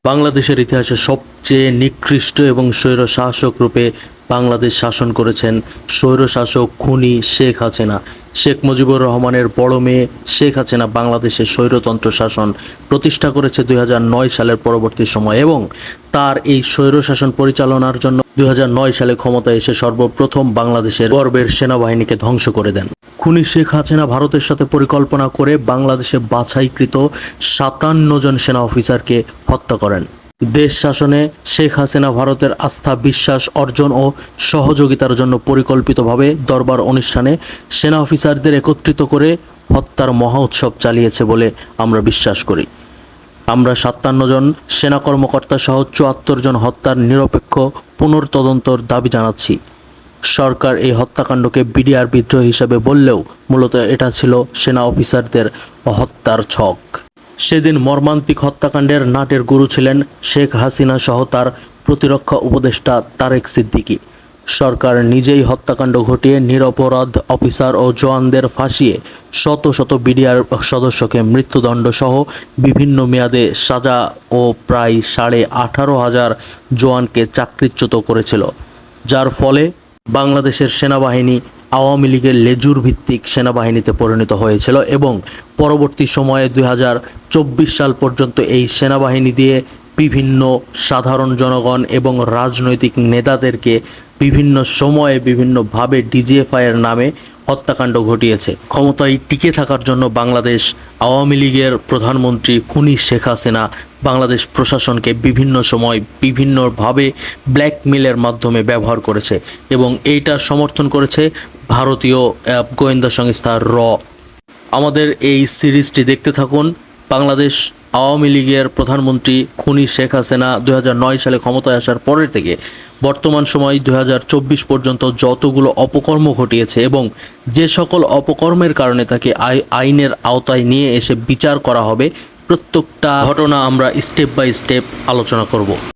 বাংলাদেশের ইতিহাসে সবচেয়ে নিকৃষ্ট এবং স্বৈরশাসক রূপে বাংলাদেশ শাসন করেছেন স্বৈরশাসক খুনি শেখ হাসিনা। শেখ মুজিবুর রহমানের বড় মেয়ে শেখ হাসিনা বাংলাদেশের স্বৈরতন্ত্র শাসন প্রতিষ্ঠা করেছে 2009 সালের পরবর্তী সময় এবং তার এই স্বৈরশাসন পরিচালনার জন্য 2009 সালে ক্ষমতায় এসে সর্বপ্রথম বাংলাদেশের গর্বের সেনাবাহিনীকে ধ্বংস করে দেন। খুনি শেখ হাসিনা ভারতের সাথে পরিকল্পনা করে বাংলাদেশে বাছাইকৃত 57 জন সেনা অফিসারকে হত্যা করেন। দেশ শাসনে শেখ হাসিনা ভারতের আস্থা বিশ্বাস অর্জন ও সহযোগিতার জন্য পরিকল্পিতভাবে দরবার অনুষ্ঠানে সেনা অফিসারদের একত্রিত করে হত্যার মহা উৎসব চালিয়েছে বলে আমরা বিশ্বাস করি। আমরা 57 জন সেনা কর্মকর্তা সহ 74 জন হত্যার নিরপেক্ষ পুনর্তদন্তর দাবি জানাচ্ছি। সরকার এই হত্যাকাণ্ডকে বিডিআর বিদ্রোহ হিসেবে বললেও মূলত এটা ছিল সেনা অফিসারদের হত্যার ছক। সেদিন মর্মান্তিক হত্যাকাণ্ডের নাটের গুরু ছিলেন শেখ হাসিনা সহ তার প্রতিরক্ষা উপদেষ্টা তারেক সিদ্দিকী। সরকার নিজেই হত্যাকাণ্ড ঘটিয়ে নিরপরাধ অফিসার ও জওয়ানদের ফাঁসিয়ে শত শত বিডিআর সদস্যকে মৃত্যুদণ্ড সহ বিভিন্ন মেয়াদে সাজা ও প্রায় 18,500 জওয়ানকে চাকরিচ্যুত করেছিল, যার ফলে বাংলাদেশের সেনাবাহিনী আওয়ামী লীগের লেজুর ভিত্তিক সেনাবাহিনীতে পরিণত হয়েছিল এবং পরবর্তী সময়ে 2024 সাল পর্যন্ত এই সেনাবাহিনী দিয়ে বিভিন্ন সাধারণ জনগণ এবং রাজনৈতিক নেতাদেরকে বিভিন্ন সময়ে বিভিন্নভাবে ডিজিএফআইয়ের নামে হত্যাকাণ্ড ঘটিয়েছে। ক্ষমতায় টিকে থাকার জন্য বাংলাদেশ আওয়ামী লীগের প্রধানমন্ত্রী খুনি শেখ হাসিনা বাংলাদেশ প্রশাসনকে বিভিন্ন সময় বিভিন্নভাবে ব্ল্যাকমেলের মাধ্যমে ব্যবহার করেছে এবং এইটা সমর্থন করেছে ভারতীয় গোয়েন্দা সংস্থা র। আমাদের এই সিরিজটি দেখতে থাকুন। বাংলাদেশ আওয়ামী লীগের প্রধানমন্ত্রী খুনি শেখ হাসিনা 2009 সালে ক্ষমতায় আসার পরের থেকে বর্তমান সময় 2024 পর্যন্ত যতগুলো অপকর্ম ঘটিয়েছে এবং যে সকল অপকর্মের কারণে তাকে আইনের আওতায় নিয়ে এসে বিচার করা হবে, প্রত্যেকটা ঘটনা আমরা স্টেপ বাই স্টেপ আলোচনা করব।